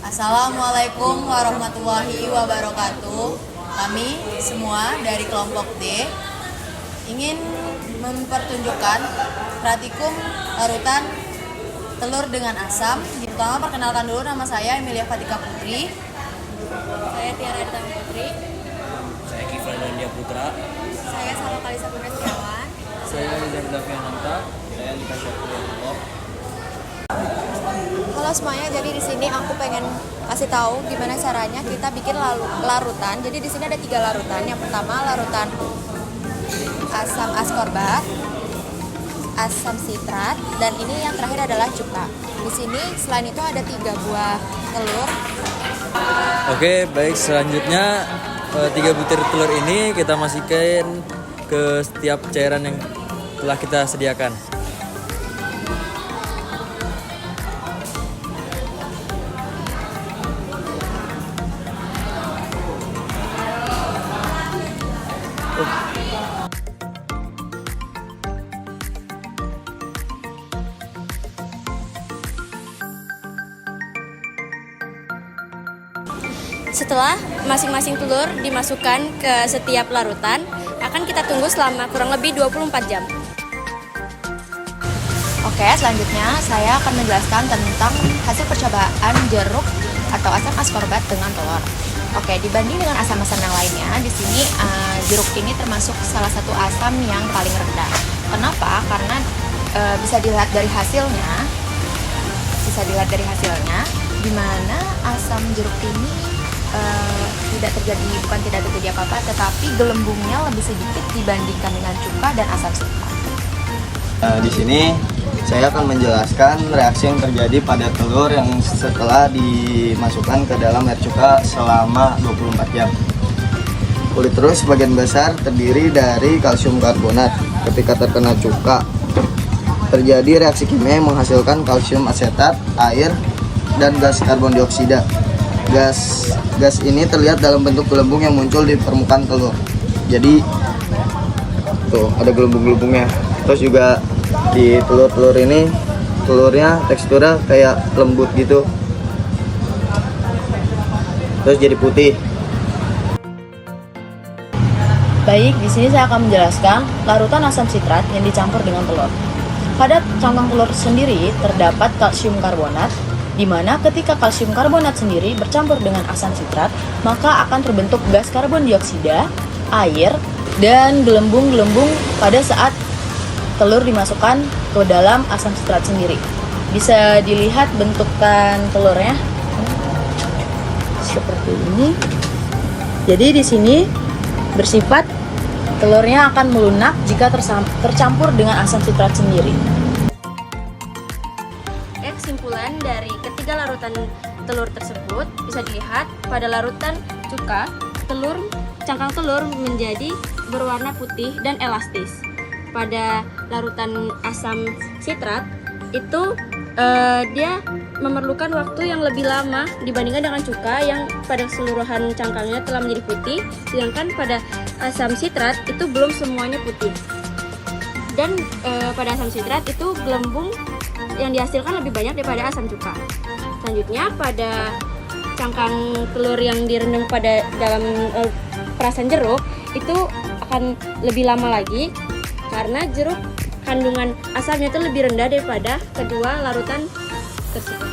Assalamualaikum warahmatullahi wabarakatuh. Kami semua dari kelompok D ingin mempertunjukkan praktikum larutan telur dengan asam. Pertama, perkenalkan dulu, nama saya Emilia Fatika Putri. Saya Tiara Ditama Putri. Saya Kiflan Dandia Putra. Saya Salma Kalisa Purnasetiawan. Saya Rizal Daviananta. Saya Lika Syafriullah. Halo semuanya, jadi di sini aku pengen kasih tahu gimana caranya kita bikin larutan. Jadi di sini ada 3 larutan. Yang pertama larutan asam askorbat, asam sitrat, dan ini yang terakhir adalah cuka. Di sini selain itu ada 3 buah telur. Oke, baik, selanjutnya 3 butir telur ini kita masukkan ke setiap cairan yang telah kita sediakan. Setelah masing-masing telur dimasukkan ke setiap larutan, akan kita tunggu selama kurang lebih 24 jam. Oke, selanjutnya saya akan menjelaskan tentang hasil percobaan jeruk atau asam askorbat dengan telur. Oke, dibanding dengan asam-asam yang lainnya, di sini jeruk ini termasuk salah satu asam yang paling rendah. Kenapa? Karena bisa dilihat dari hasilnya, di mana asam jeruk ini tidak terjadi apa-apa, tetapi gelembungnya lebih sedikit dibandingkan dengan cuka dan asam sitrat. Di sini saya akan menjelaskan reaksi yang terjadi pada telur yang setelah dimasukkan ke dalam air cuka selama 24 jam. Kulit telur sebagian besar terdiri dari kalsium karbonat. Ketika terkena cuka, terjadi reaksi kimia yang menghasilkan kalsium asetat, air, dan gas karbon dioksida. Gas ini terlihat dalam bentuk gelembung yang muncul di permukaan telur. Jadi tuh ada gelembung-gelembungnya. Terus juga di telur ini, telurnya teksturnya kayak lembut gitu. Terus jadi putih. Baik, di sini saya akan menjelaskan larutan asam sitrat yang dicampur dengan telur. Pada cangkang telur sendiri terdapat kalsium karbonat, di mana ketika kalsium karbonat sendiri bercampur dengan asam sitrat, maka akan terbentuk gas karbon dioksida, air, dan gelembung-gelembung pada saat telur dimasukkan ke dalam asam sitrat sendiri. Bisa dilihat bentukan telurnya seperti ini. Jadi di sini bersifat telurnya akan melunak jika tercampur dengan asam sitrat sendiri. Kesimpulan dari ketiga larutan telur tersebut bisa dilihat pada larutan cuka, cangkang telur menjadi berwarna putih dan elastis. Pada larutan asam sitrat itu dia memerlukan waktu yang lebih lama dibandingkan dengan cuka yang pada keseluruhan cangkangnya telah menjadi putih, sedangkan pada asam sitrat itu belum semuanya putih. Dan pada asam sitrat itu gelembung yang dihasilkan lebih banyak daripada asam cuka. Selanjutnya pada cangkang telur yang direndam pada dalam perasan jeruk itu akan lebih lama lagi karena jeruk kandungan asamnya itu lebih rendah daripada kedua larutan tersebut.